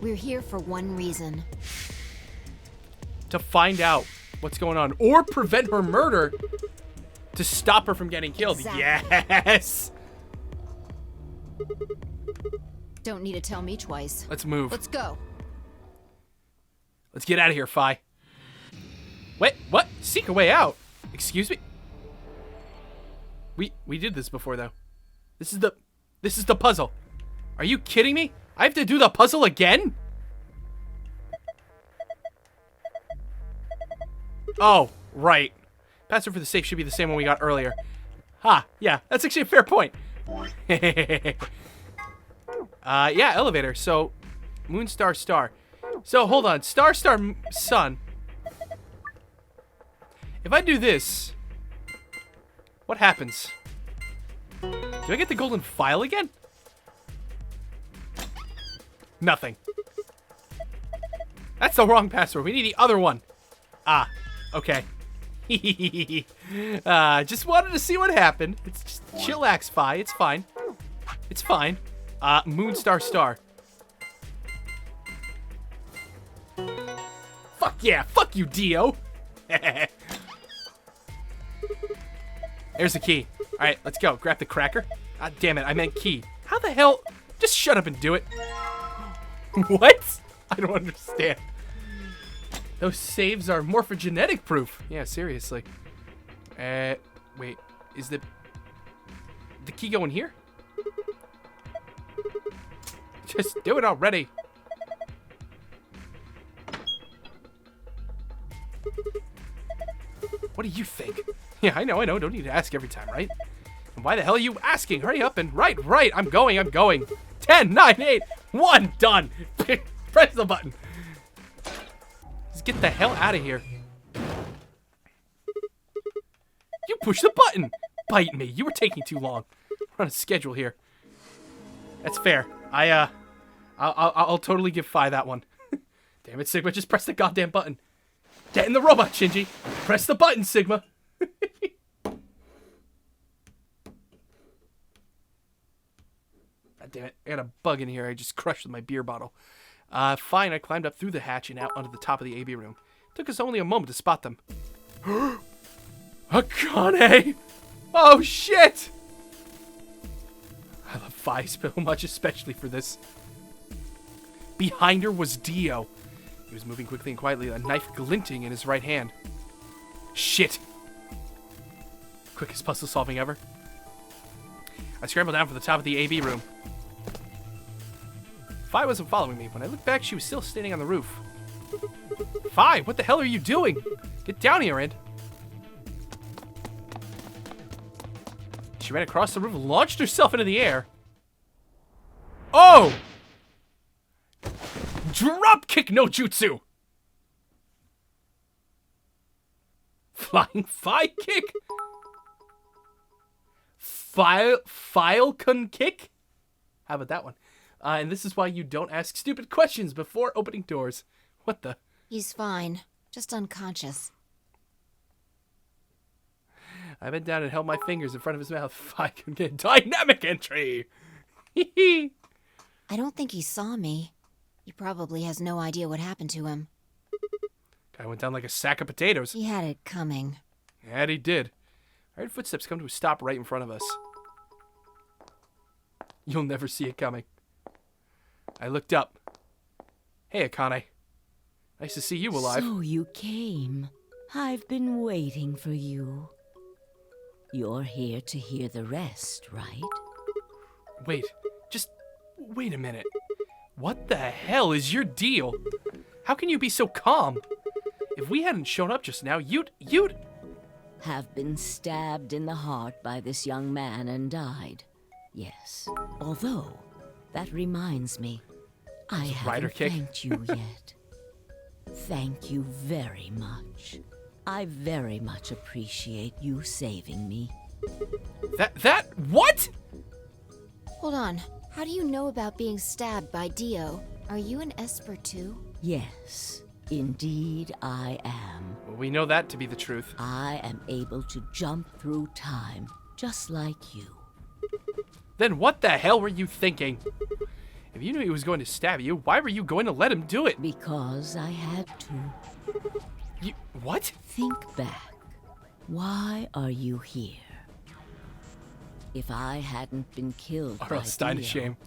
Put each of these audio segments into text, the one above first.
We're here for one reason. To find out what's going on. Or prevent her murder. To stop her from getting killed. Exactly. Yes! Don't need to tell me twice. Let's move. Let's go. Let's get out of here, Fi. Wait, what? Seek a way out? Excuse me? We did this before, though. This is the puzzle. Are you kidding me? I have to do the puzzle again? Oh, right. Password for the safe should be the same one we got earlier. Ha, yeah, that's actually a fair point. Yeah, elevator. So, moon, star, star. So, hold on. Star, star, sun. If I do this, what happens? Do I get the golden file again? Nothing. That's the wrong password. We need the other one. Ah, okay. Just wanted to see what happened. It's just chillax, Fi. It's fine. It's fine. Moon, star, star. Fuck yeah. Fuck you, Dio. There's the key. All right, let's go. Grab the cracker. God damn it, I meant key. How the hell? Just shut up and do it. What? I don't understand. Those saves are morphogenetic proof. Yeah, seriously. Wait. Is the key going here? Just do it already. What do you think? Yeah, I know. Don't need to ask every time, right? And why the hell are you asking? Hurry up and right. I'm going. 10, 9, 8, 1, done. Press the button. Just get the hell out of here. You push the button. Bite me. You were taking too long. We're on a schedule here. That's fair. I'll totally give Fi that one. Damn it, Sigma. Just press the goddamn button. Get in the robot, Shinji. Press the button, Sigma. God damn it. I got a bug in here. I just crushed with my beer bottle. Fine, I climbed up through the hatch and out onto the top of the AB room. Took us only a moment to spot them. Akane! Oh, shit! I love Fi so much, especially for this. Behind her was Dio. He was moving quickly and quietly, a knife glinting in his right hand. Shit! Quickest puzzle solving ever. I scrambled down from the top of the AB room. Fi wasn't following me. When I looked back, she was still standing on the roof. Fi, what the hell are you doing? Get down here, and... She ran across the roof and launched herself into the air. Oh! Drop kick no jutsu! Flying Fi kick? Falcon kick? How about that one? And this is why you don't ask stupid questions before opening doors. What the? He's fine. Just unconscious. I bent down and held my fingers in front of his mouth. Fi can get dynamic entry. I don't think he saw me. He probably has no idea what happened to him. Guy went down like a sack of potatoes. He had it coming. And he did. I heard footsteps come to a stop right in front of us. You'll never see it coming. I looked up. Hey, Akane. Nice to see you alive. So you came. I've been waiting for you. You're here to hear the rest, right? Wait a minute. What the hell is your deal? How can you be so calm? If we hadn't shown up just now, you'd... Have been stabbed in the heart by this young man and died. Yes. Although, that reminds me, I haven't thanked you yet. Thank you very much. I very much appreciate you saving me. What? Hold on. How do you know about being stabbed by Dio? Are you an Esper too? Yes, indeed I am. Well, we know that to be the truth. I am able to jump through time, just like you. Then what the hell were you thinking? If you knew he was going to stab you, why were you going to let him do it? Because I had to. You... What? Think back. Why are you here? If I hadn't been killed by R.L. Stein to Dio, shame.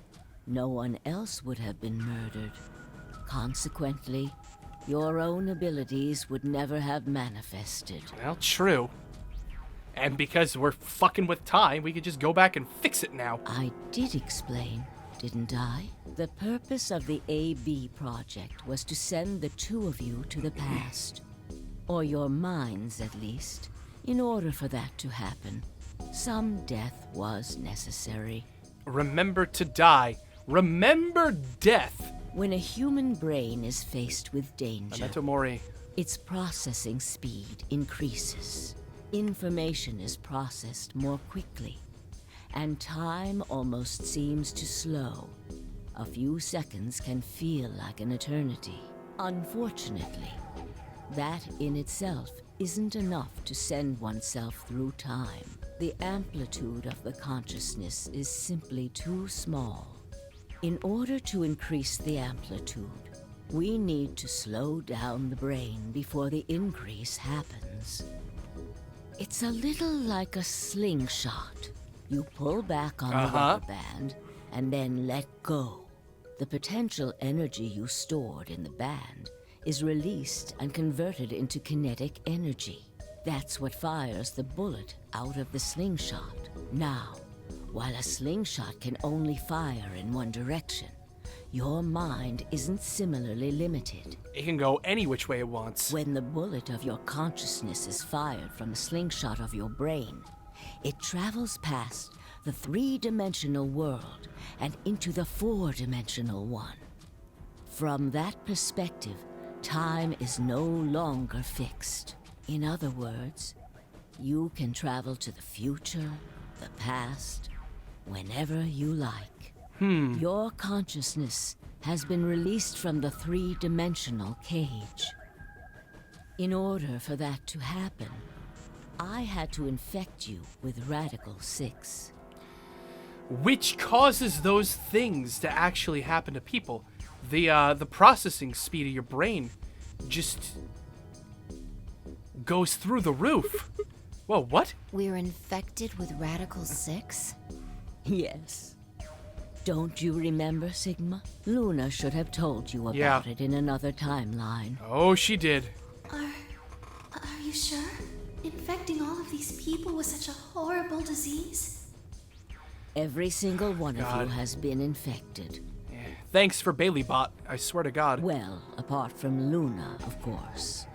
no one else would have been murdered. Consequently, your own abilities would never have manifested. Well, true. And because we're fucking with time, we could just go back and fix it now. I did explain, didn't I? The purpose of the AB project was to send the two of you to the past. Or your minds, at least. In order for that to happen, some death was necessary. Remember to die. Remember death. When a human brain is faced with danger, Memento Mori. its processing speed increases. Information is processed more quickly, and time almost seems to slow. A few seconds can feel like an eternity. Unfortunately, that in itself isn't enough to send oneself through time. The amplitude of the consciousness is simply too small. In order to increase the amplitude, we need to slow down the brain before the increase happens. It's a little like a slingshot. You pull back on the rubber band and then let go. The potential energy you stored in the band is released and converted into kinetic energy. That's what fires the bullet out of the slingshot. Now, while a slingshot can only fire in one direction, your mind isn't similarly limited. It can go any which way it wants. When the bullet of your consciousness is fired from the slingshot of your brain, it travels past the three-dimensional world and into the four-dimensional one. From that perspective, time is no longer fixed. In other words, you can travel to the future, the past, whenever you like. Your consciousness has been released from the three-dimensional cage. In order for that to happen, I had to infect you with Radical 6. Which causes those things to actually happen to people. The processing speed of your brain just goes through the roof. Whoa, what? We're infected with Radical 6? Yes. Don't you remember, Sigma? Luna should have told you about it in another timeline. Oh, she did. Are you sure? Infecting all of these people with such a horrible disease? Every single one of you has been infected. Thanks for Bailey Bot, I swear to God. Well, apart from Luna, of course.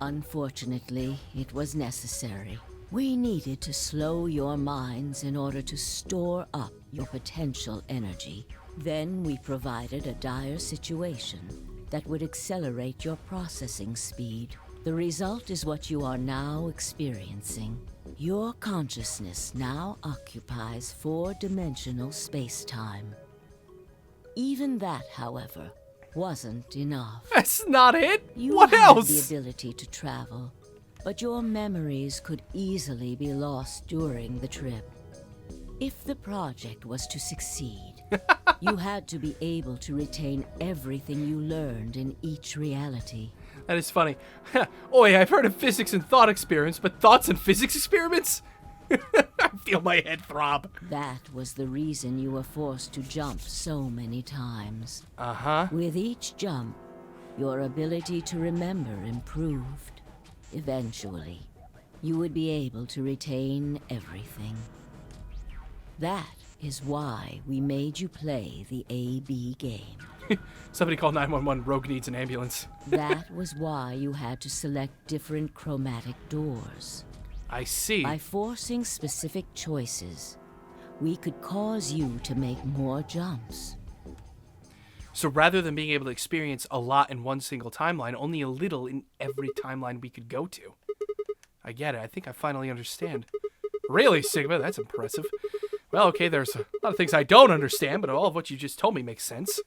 Unfortunately, it was necessary. We needed to slow your minds in order to store up your potential energy. Then we provided a dire situation that would accelerate your processing speed. The result is what you are now experiencing. Your consciousness now occupies four-dimensional space-time. Even that, however, wasn't enough. That's not it. You What had else? the ability to travel, but your memories could easily be lost during the trip. If the project was to succeed, you had to be able to retain everything you learned in each reality. That is funny. Oi, I've heard of physics and thought experiments, but thoughts and physics experiments? I feel my head throb. That was the reason you were forced to jump so many times. Uh-huh. With each jump, your ability to remember improved. Eventually, you would be able to retain everything. That is why we made you play the AB game. Somebody call 911. Rogue needs an ambulance. That was why you had to select different chromatic doors. I see. By forcing specific choices, we could cause you to make more jumps. So rather than being able to experience a lot in one single timeline, only a little in every timeline we could go to. I get it. I think I finally understand. Really, Sigma? That's impressive. Well, okay, there's a lot of things I don't understand, but all of what you just told me makes sense.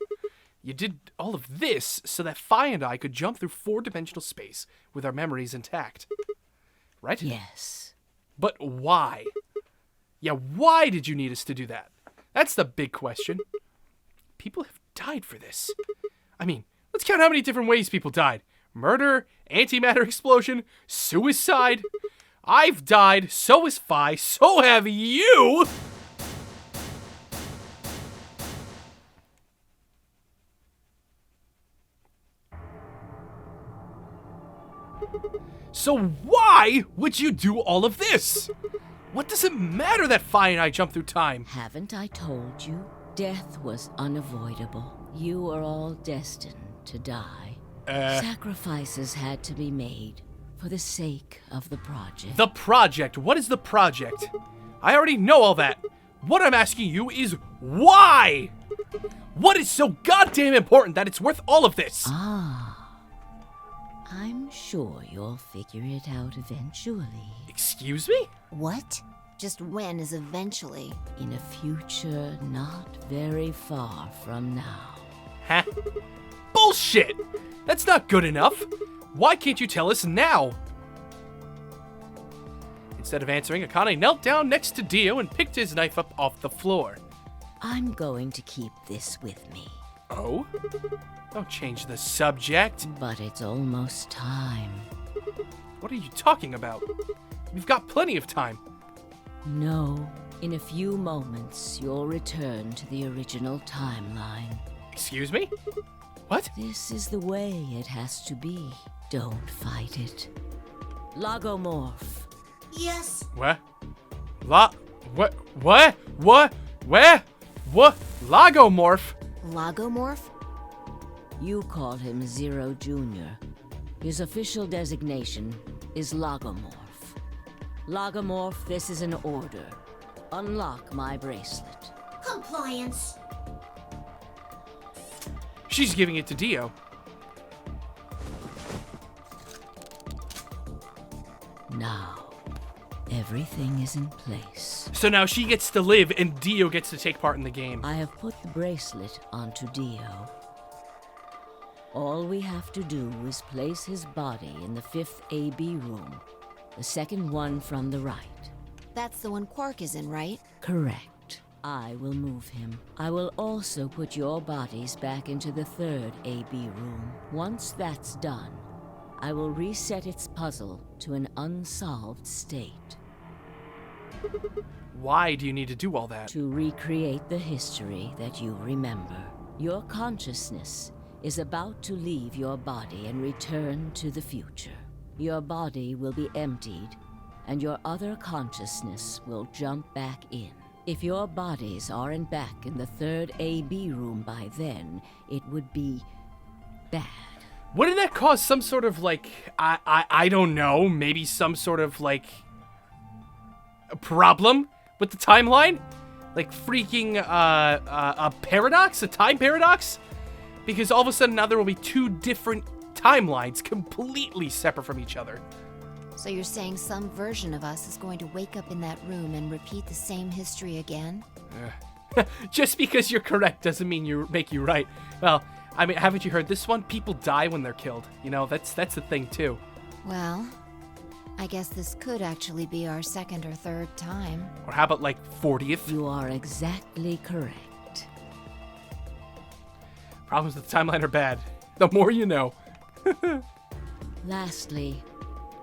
You did all of this so that Phi and I could jump through four-dimensional space with our memories intact. Right? Yes. But why? Yeah, why did you need us to do that? That's the big question. People have died for this. I mean, let's count how many different ways people died. Murder, antimatter explosion, suicide. I've died, so has Phi, so have you! So why would you do all of this? What does it matter that Phi and I jumped through time? Haven't I told you? Death was unavoidable. You are all destined to die. Sacrifices had to be made for the sake of the project. The project? What is the project? I already know all that. What I'm asking you is why? What is so goddamn important that it's worth all of this? I'm sure you'll figure it out eventually. Excuse me? What? Just when is eventually? In a future not very far from now. Huh? Bullshit! That's not good enough. Why can't you tell us now? Instead of answering, Akane knelt down next to Dio and picked his knife up off the floor. I'm going to keep this with me. Oh? Don't change the subject. But it's almost time. What are you talking about? We've got plenty of time. No. In a few moments, you'll return to the original timeline. Excuse me? What? This is the way it has to be. Don't fight it. Logomorph. Yes. What? What? What? What? Where? What? Logomorph? Logomorph? You call him Zero Jr. His official designation is Logomorph. Logomorph, this is an order. Unlock my bracelet. Compliance. She's giving it to Dio. Now, everything is in place. So now she gets to live and Dio gets to take part in the game. I have put the bracelet onto Dio. All we have to do is place his body in the 5th AB room, the second one from the right. That's the one Quark is in, right? Correct. I will move him. I will also put your bodies back into the 3rd AB room. Once that's done, I will reset its puzzle to an unsolved state. Why do you need to do all that? To recreate the history that you remember. Your consciousness is about to leave your body and return to the future. Your body will be emptied, and your other consciousness will jump back in. If your bodies aren't back in the 3rd AB room by then, it would be bad. Wouldn't that cause some sort of, like, I don't know, maybe some sort of, like, a problem with the timeline? Like, freaking, a paradox? A time paradox? Because all of a sudden now there will be 2 different timelines completely separate from each other. So you're saying some version of us is going to wake up in that room and repeat the same history again? Just because you're correct doesn't mean make you right. Well, I mean, haven't you heard this one? People die when they're killed. You know, that's the thing too. Well, I guess this could actually be our 2nd or 3rd time. Or how about like 40th? You are exactly correct. Problems with the timeline are bad. The more you know. Lastly,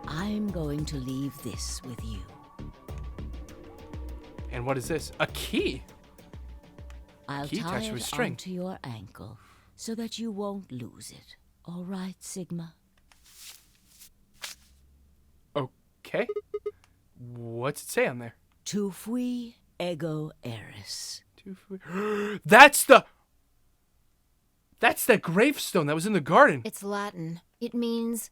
I'm going to leave this with you. And what is this? A key? I'll Key tie attached with it string. onto your ankle so that you won't lose it. All right, Sigma? Okay. What's it say on there? Tu fui ego eris. That's the gravestone that was in the garden. It's Latin. It means,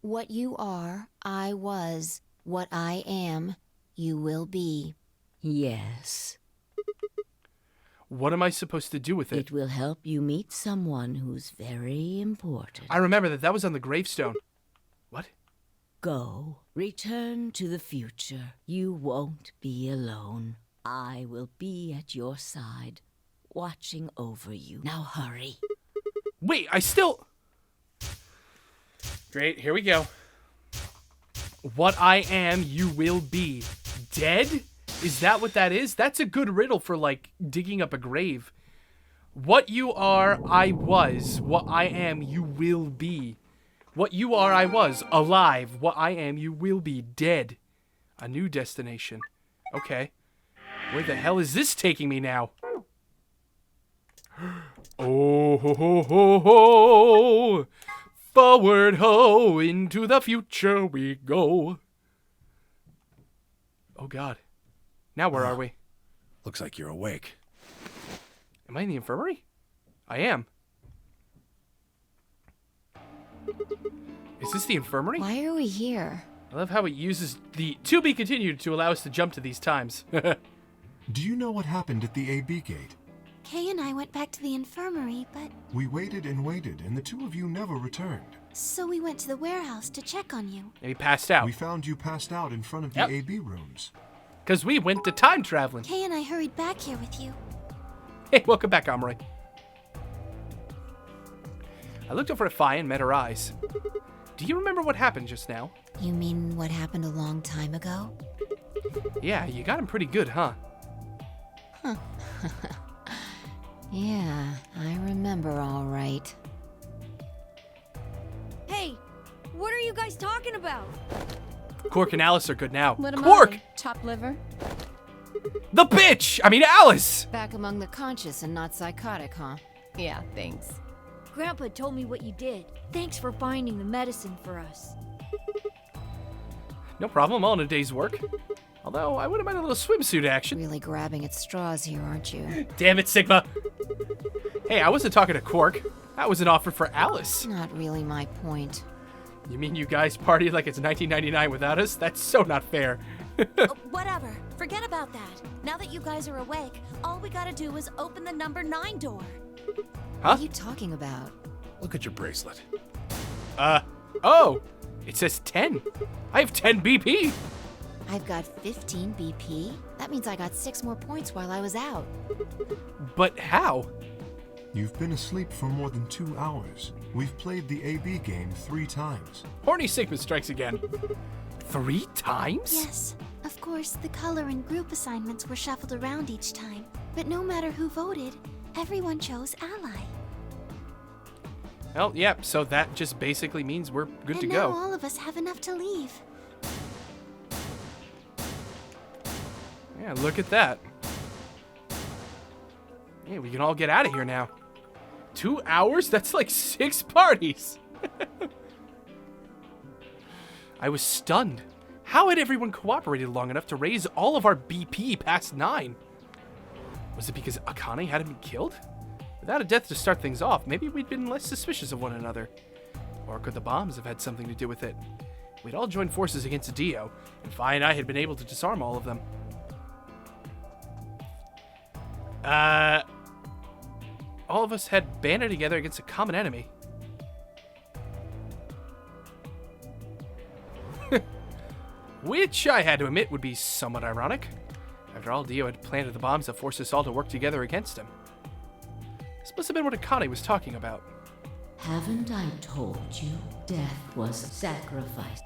what you are, I was. What I am, you will be. Yes. What am I supposed to do with it? It will help you meet someone who's very important. I remember that was on the gravestone. What? Go. Return to the future. You won't be alone. I will be at your side, watching over you. Now hurry. Wait, I still... Great, here we go. What I am, you will be. Dead? Is that what that is? That's a good riddle for, like, digging up a grave. What you are, I was. What I am, you will be. What you are, I was. Alive. What I am, you will be. Dead. A new destination. Okay. Where the hell is this taking me now? Oh, ho, ho, ho, ho. Forward, ho. Into the future we go. Oh, God. Now where are we? Looks like you're awake. Am I in the infirmary? I am. Is this the infirmary? Why are we here? I love how it uses the to be continued to allow us to jump to these times. Do you know what happened at the AB gate? Kay and I went back to the infirmary, but We waited and waited, and the two of you never returned. so we went to the warehouse to check on you. And he passed out. We found you passed out in front of the Yep. AB rooms. Because we went to time traveling. Kay and I hurried back here with you. Hey, welcome back, Amory. I looked over at Fi and met her eyes. Do you remember what happened just now? You mean what happened a long time ago? Yeah, you got him pretty good, huh? Yeah, I remember all right. Hey, what are you guys talking about? Cork and Alice are good now. Let 'em Cork! alone. Chopped liver. The bitch! I mean, Alice! Back among the conscious and not psychotic, huh? Yeah, thanks. Grandpa told me what you did. Thanks for finding the medicine for us. No problem, all in a day's work. Although, I wouldn't mind a little swimsuit action. Really grabbing at straws here, aren't you? Damn it, Sigma! Hey, I wasn't talking to Cork. That was an offer for Alice. Not really my point. You mean you guys partied like it's 1999 without us? That's so not fair. Whatever. Forget about that. Now that you guys are awake, all we gotta do is open the number 9 door. Huh? What are you talking about? Look at your bracelet. Oh! It says 10. I have 10 BP! I've got 15 BP. That means I got 6 more points while I was out. But how? You've been asleep for more than 2 hours. We've played the AB game 3 times. Horny Sigma strikes again. 3 times? Yes, of course, the color and group assignments were shuffled around each time. But no matter who voted, everyone chose ally. Well, yep, so that just basically means we're good and to now go. all of us have enough to leave. Yeah, look at that. Yeah, we can all get out of here now. 2 hours? That's like 6 parties. I was stunned. How had everyone cooperated long enough to raise all of our BP past 9? Was it because Akane hadn't been killed? Without a death to start things off, maybe we'd been less suspicious of one another. Or could the bombs have had something to do with it? We'd all joined forces against Dio, and Fi and I had been able to disarm all of them. All of us had banded together against a common enemy. Which, I had to admit, would be somewhat ironic. After all, Dio had planted the bombs that forced us all to work together against him. This must have been what Akane was talking about. Haven't I told you death was sacrifice?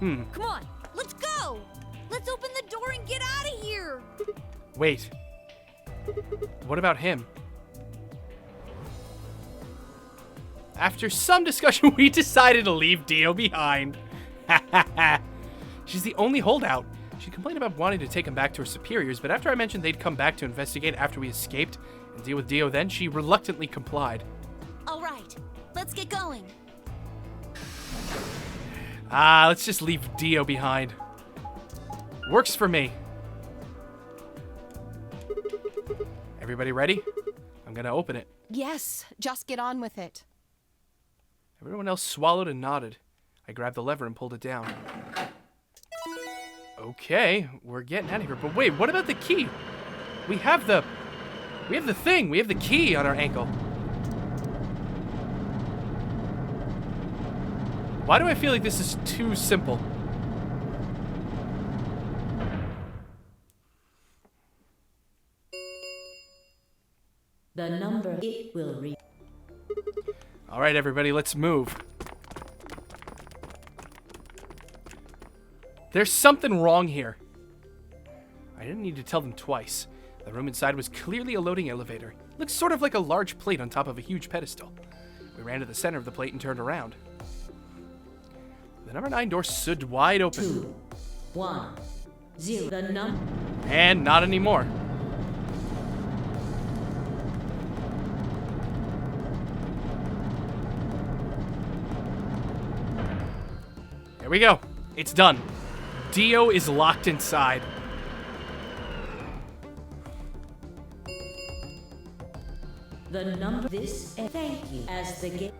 Come on, let's go! Let's open the door and get out of here! Wait. What about him? After some discussion, we decided to leave Dio behind. She's the only holdout. She complained about wanting to take him back to her superiors, but after I mentioned they'd come back to investigate after we escaped and deal with Dio then, she reluctantly complied. All right, let's get going. Let's just leave Dio behind. Works for me. Everybody ready? I'm gonna open it. Yes, just get on with it. Everyone else swallowed and nodded. I grabbed the lever and pulled it down. Okay, we're getting out of here. But wait, what about the key? We have the thing. We have the key on our ankle. Why do I feel like this is too simple? The number it will read. All right, everybody, let's move. There's something wrong here. I didn't need to tell them twice. The room inside was clearly a loading elevator. It looked sort of like a large plate on top of a huge pedestal. We ran to the center of the plate and turned around. The number 9 door stood wide open. 2, 1, 0. The number. And not anymore. Here we go. It's done. Dio is locked inside. The number. This. Thank you. As the game.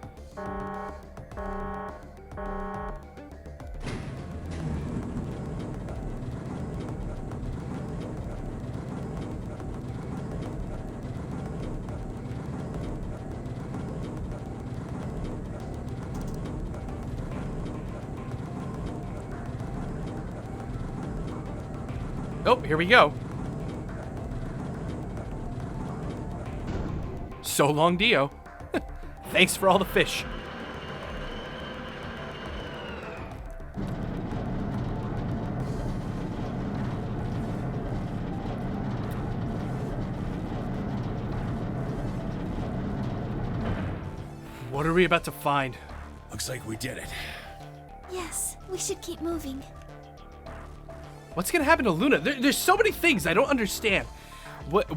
Oh, here we go. So long, Dio. Thanks for all the fish. What are we about to find? Looks like we did it. Yes, we should keep moving. What's gonna happen to Luna? There's so many things I don't understand.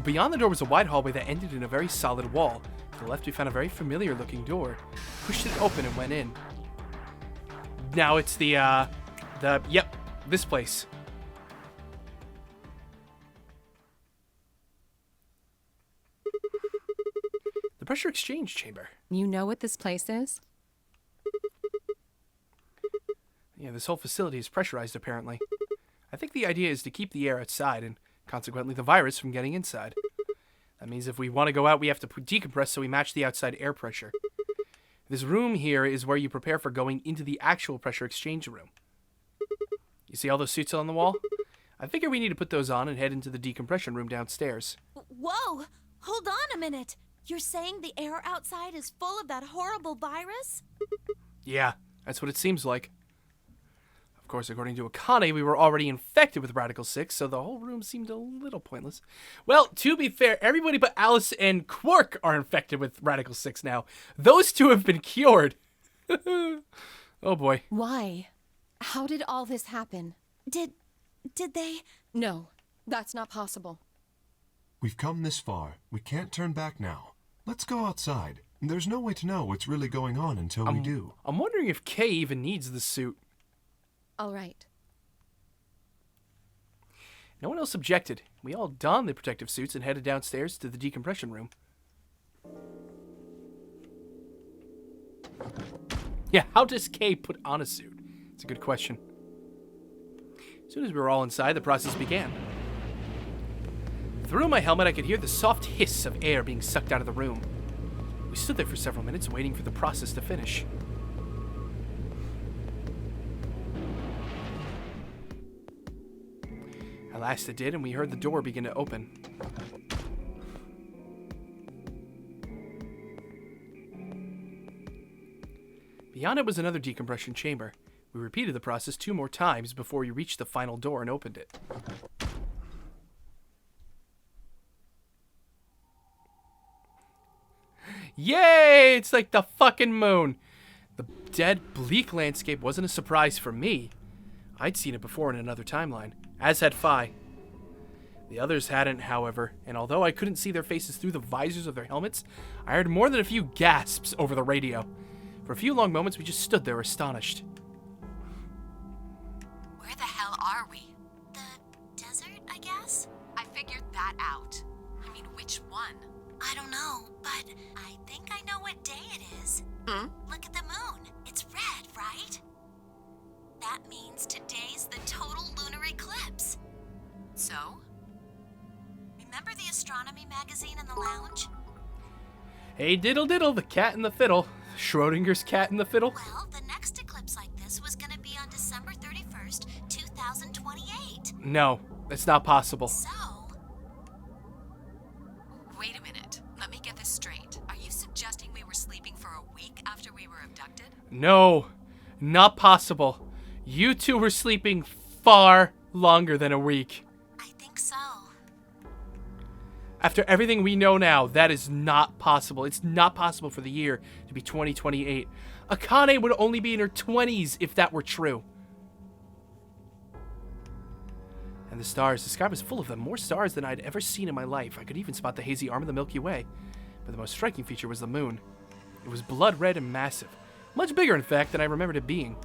Beyond the door was a wide hallway that ended in a very solid wall. To the left, we found a very familiar-looking door. Pushed it open and went in. Now it's yep, this place. The pressure exchange chamber. You know what this place is? Yeah, this whole facility is pressurized, apparently. I think the idea is to keep the air outside and consequently the virus from getting inside. That means if we want to go out, we have to decompress so we match the outside air pressure. This room here is where you prepare for going into the actual pressure exchange room. You see all those suits on the wall? I figure we need to put those on and head into the decompression room downstairs. Whoa! Hold on a minute. You're saying the air outside is full of that horrible virus? Yeah, that's what it seems like. Of course, according to Akane, we were already infected with Radical 6, so the whole room seemed a little pointless. Well, to be fair, everybody but Alice and Quark are infected with Radical 6 now. Those two have been cured. Oh boy. Why? How did all this happen? Did they? No, that's not possible. We've come this far. We can't turn back now. Let's go outside. There's no way to know what's really going on until we do. I'm wondering if Kay even needs the suit. All right. No one else objected. We all donned the protective suits and headed downstairs to the decompression room. Yeah, how does Kay put on a suit? It's a good question. As soon as we were all inside, the process began. Through my helmet, I could hear the soft hiss of air being sucked out of the room. We stood there for several minutes waiting for the process to finish. At last it did, and we heard the door begin to open. Beyond it was another decompression chamber. We repeated the process 2 more times before we reached the final door and opened it. Yay! It's like the fucking moon. The dead, bleak landscape wasn't a surprise for me. I'd seen it before in another timeline, as had Phi. The others hadn't, however, and although I couldn't see their faces through the visors of their helmets, I heard more than a few gasps over the radio. For a few long moments, we just stood there astonished. Where the hell are we? The desert, I guess? I figured that out. I mean, which one? I don't know, but I think I know what day it is. Look at the moon. It's red, right? That means today's the total lunar eclipse. So? Remember the astronomy magazine in the lounge? Hey diddle diddle, the cat and the fiddle. Schrodinger's cat and the fiddle. Well, the next eclipse like this was gonna be on December 31st, 2028. No, it's not possible. So... Wait a minute. Let me get this straight. Are you suggesting we were sleeping for a week after we were abducted? No, not possible. You two were sleeping far longer than a week. I think so. After everything we know now, that is not possible. It's not possible for the year to be 2028. Akane would only be in her 20s if that were true. And the stars. The sky was full of them. More stars than I'd ever seen in my life. I could even spot the hazy arm of the Milky Way. But the most striking feature was the moon. It was blood red and massive. Much bigger, in fact, than I remembered it being.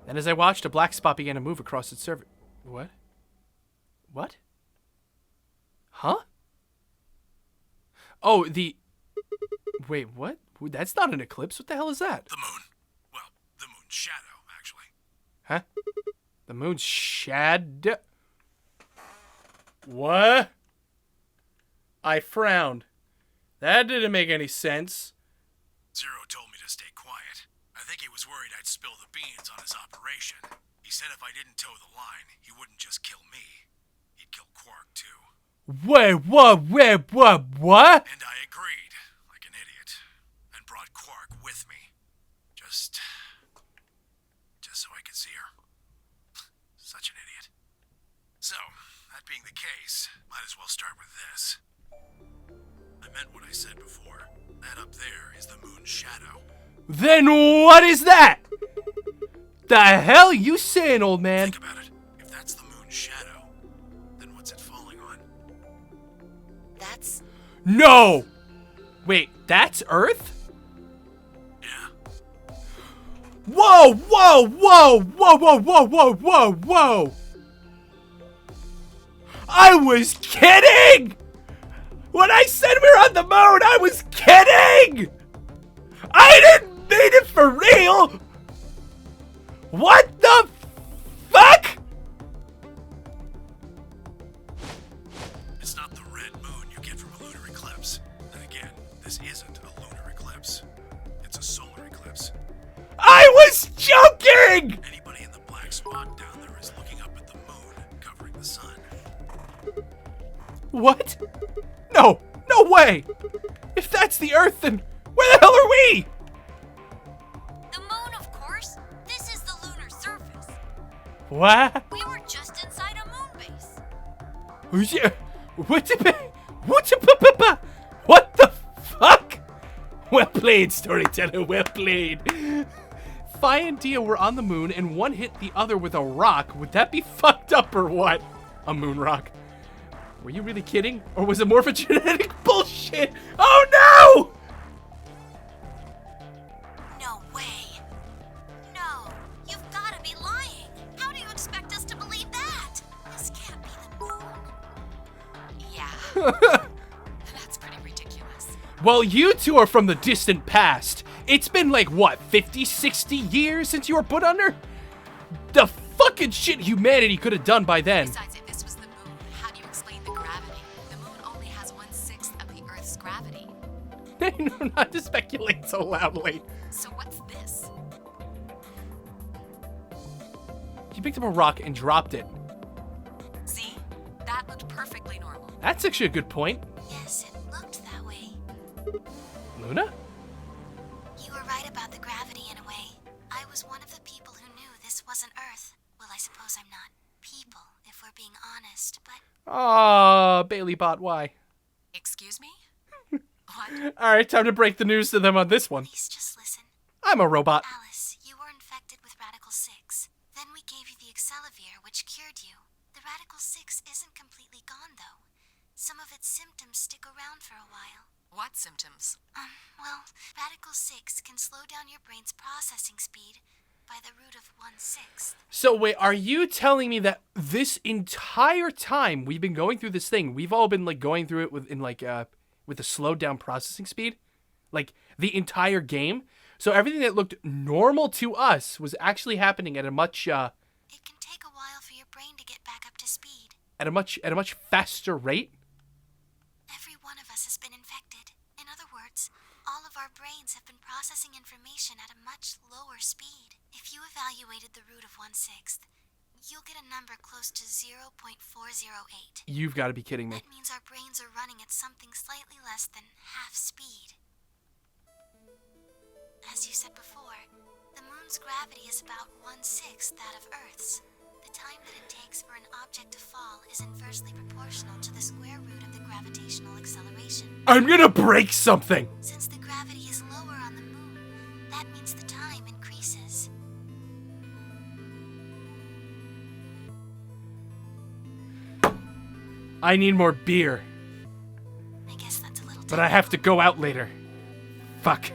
Then as I watched, a black spot began to move across its surface. What? What? Huh? Oh, the... Wait, what? That's not an eclipse. What the hell is that? The moon. Well, the moon's shadow, actually. Huh? The moon's shadow? What? I frowned. That didn't make any sense. Zero told me to stay quiet. I think he was worried I'd spill the beans on his operation. He said if I didn't toe the line, he wouldn't just kill me. He'd kill Quark, too. Wait, what? And I agreed, like an idiot, and brought Quark with me. Just so I could see her. Such an idiot. So, that being the case, might as well start with this. I meant what I said before. That up there is the moon's shadow. Then what is that? The hell you saying, old man? Think about it. If that's the moon's shadow, then what's it falling on? That's... No! Wait, that's Earth? Yeah. Whoa, whoa, whoa, whoa, whoa, whoa, whoa, whoa, whoa! I was kidding! When I said we were on the moon, I was kidding! I didn't mean it for real! What the fuck? It's not the red moon you get from a lunar eclipse. And again, this isn't a lunar eclipse. It's a solar eclipse. I was joking! Anybody in the black spot down there is looking up at the moon, covering the sun. What? No, no way! If that's the Earth, then where the hell are we? The moon, of course. This is the lunar surface. What? We were just inside a moon base. What the fuck? Well played, storyteller, well played. Fi and Dia were on the moon and one hit the other with a rock. Would that be fucked up or what? A moon rock. Were you really kidding? Or was it more for genetic bullshit? Oh no! No way. No, you've got to be lying. How do you expect us to believe that? This can't be the moon. Yeah. That's pretty ridiculous. Well, you two are from the distant past. It's been like, what, 50, 60 years since you were put under? The fucking shit humanity could have done by then. Besides, if this was the moon, how do you explain the gravity? The moon only has 1/6 of the Earth's gravity. No, not to speculate so loudly. So what's this? She picked up a rock and dropped it. See? That looked perfectly normal. That's actually a good point. Yes, it looked that way. Luna? You were right about the gravity in a way. I was one of the people who knew this wasn't Earth. Well, I suppose I'm not people, if we're being honest, but... Aw, Bailey bot, why? Excuse me? What? Alright, time to break the news to them on this one. Please just listen. I'm a robot. Alice, you were infected with Radical 6. Then we gave you the Excelavir, which cured you. The Radical 6 isn't completely gone, though. Some of its symptoms stick around for a while. What symptoms? Well, Radical 6 can slow down your brain's processing speed by the root of 1/6. So wait, are you telling me that this entire time we've been going through this thing, we've all been like going through it with a slowed down processing speed? Like the entire game? So everything that looked normal to us was actually happening at a much It can take a while for your brain to get back up to speed. at a much faster rate? Every one of us has been infected. In other words, all of our brains have been processing information at a much lower speed. If you evaluated the root of 1/6, you'll get a number close to 0.408. You've got to be kidding me. That means our brains are running at something slightly less than half speed. As you said before, the moon's gravity is about 1/6 that of Earth's. The time that it takes for an object to fall is inversely proportional to the square root of the gravitational acceleration. I'm gonna break something! Since the gravity is lower on the moon, that means the time increases. I need more beer. I guess that's a little But I have to go out later. Fuck.